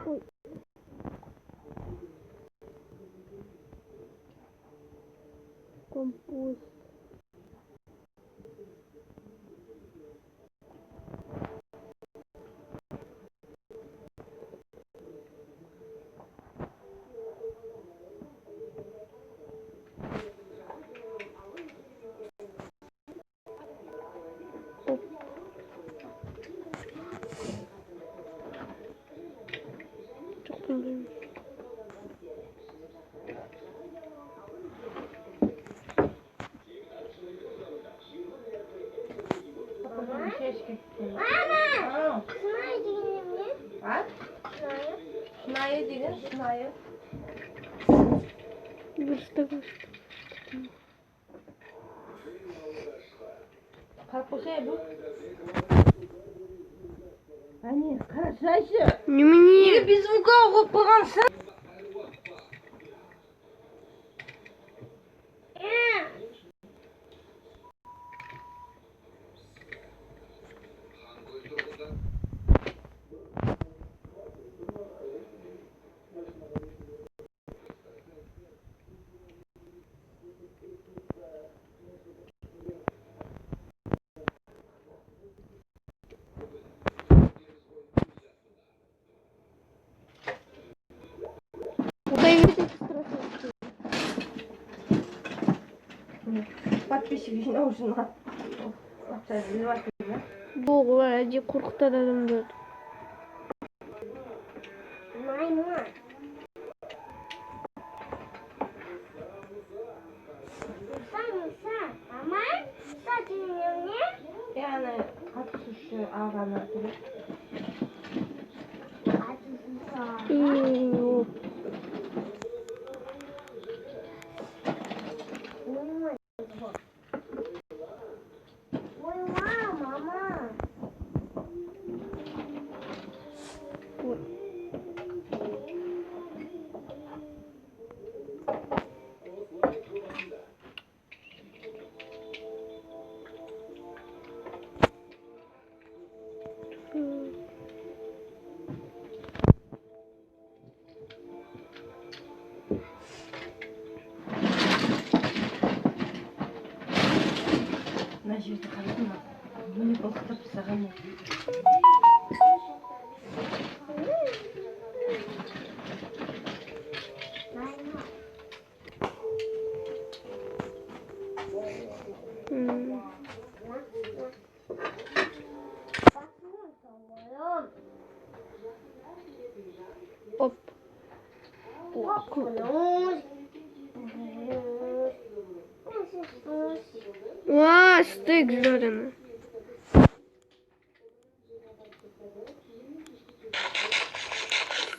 Ой. Компост. Çok bilmiyorum. Mama! Şunayı diyelim mi? Ha? Şunayı. Şunayı deyin, şunayı. Вырста. Karpoşaya bu. Hani karşılaşıyor. Не мне. Biz bu kadar kopansın. Удавите. Подписчик için hoşuna. Atacağız, bak. Бог, ради куркта адамдар. Maymun. Musa. Ama Musa diyelim mi? Yani katı suçlu ağanlar gibi. Hadi Musa. И Ой, мама. На жерде қалдым ба? Мені оқытып саған. оп. А, стейк жареный.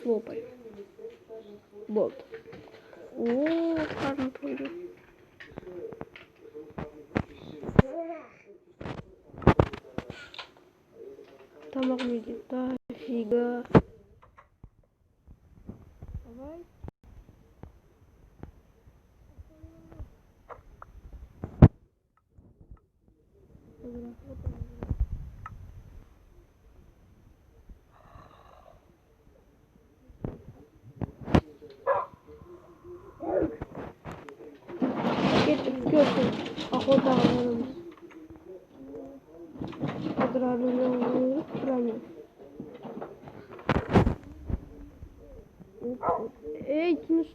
Слопай. Вот. О, карн тоже. Там выглядит, да, фига. Давай. Охота аlalım. Agrarlı правильно. Ey, tınış.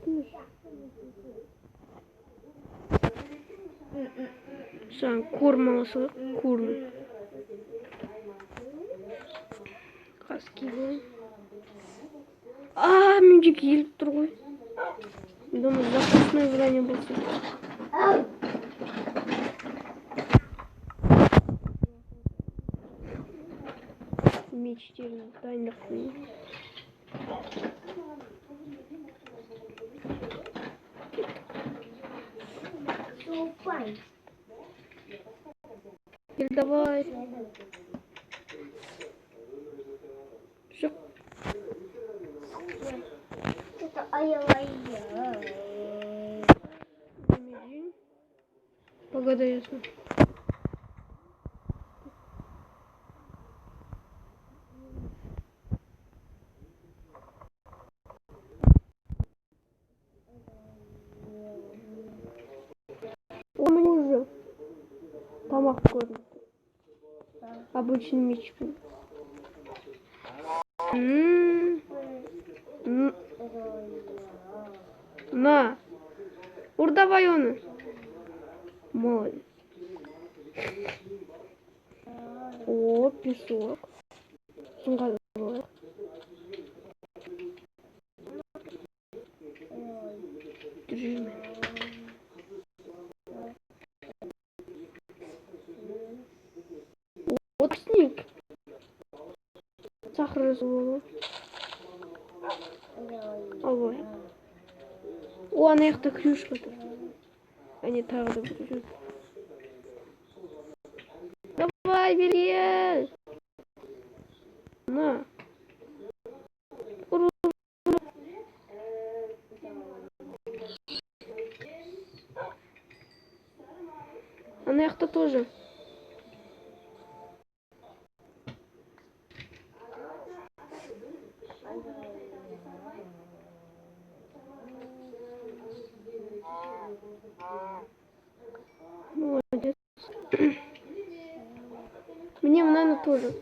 Sen kurmalısın, kurma. Kaski. А, мюнчик еліп тұр ғой. Думаю, запасной время болса. Мечтерін дайындық қойын. Кел, давай. Шық. Это ай-яй-яй. Погода ясно. тамақ көрінді. Обычный мечпен. На. Ур давай оны. Молодец. О, песок. Сумка давай. Держи меня. Вот снег. Сахар разломал. Ой. О, ана жақта крюшка тұр. Әне тағы да бір. Давай, бери. На. Ана жақта тоже. Молодец. Мне, наверное, тоже.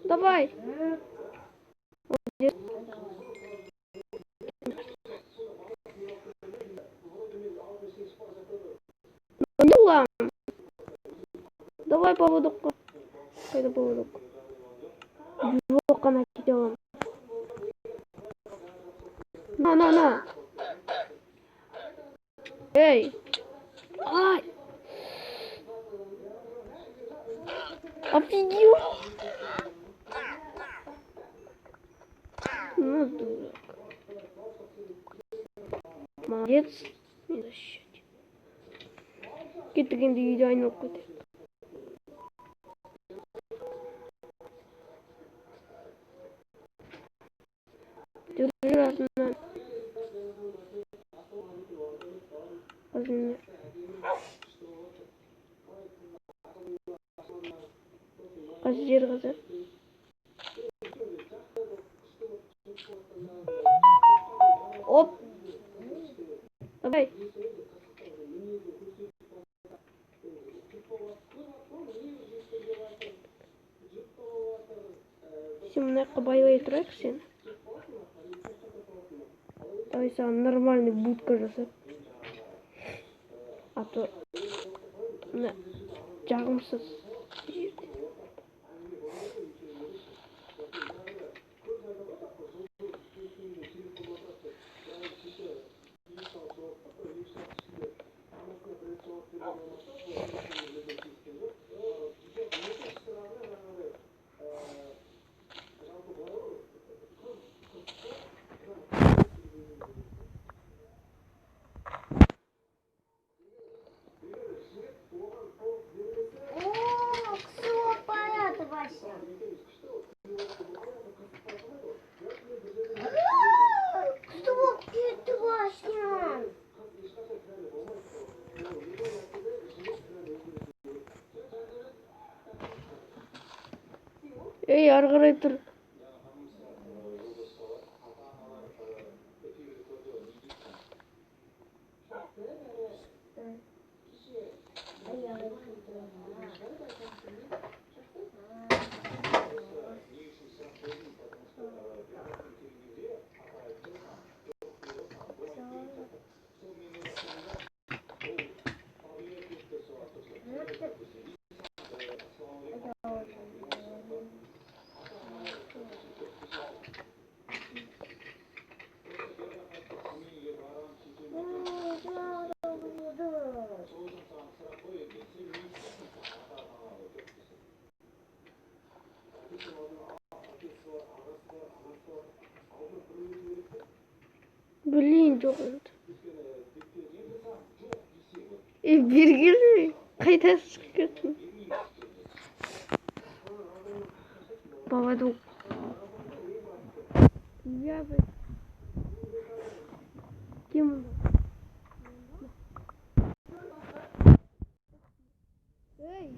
Давай. Молодец. Ну ладно. Давай поводок. Қайда поводок? Жоқ, қана кете аламын. На. Эй. Ай. Офигел. Ну, дурак. Молодец. Не защищать. Кеткенде үйде айналып кетеді. Держи артынан. Қазір. Қазір. Оп. Давай. Сен мына жаққа байлай тұрайық сен. Давай саған нормальный будка жасап. А то мына жағымсыз жерде. Эй, ары қарай тұр. Блин, жоқ енді. Бергелі қайда шығып кеттің? Поводок. Я бы... Кем? Эй!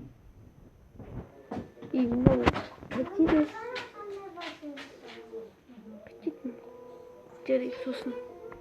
И ну, потеряй. Потеряй, Иисус.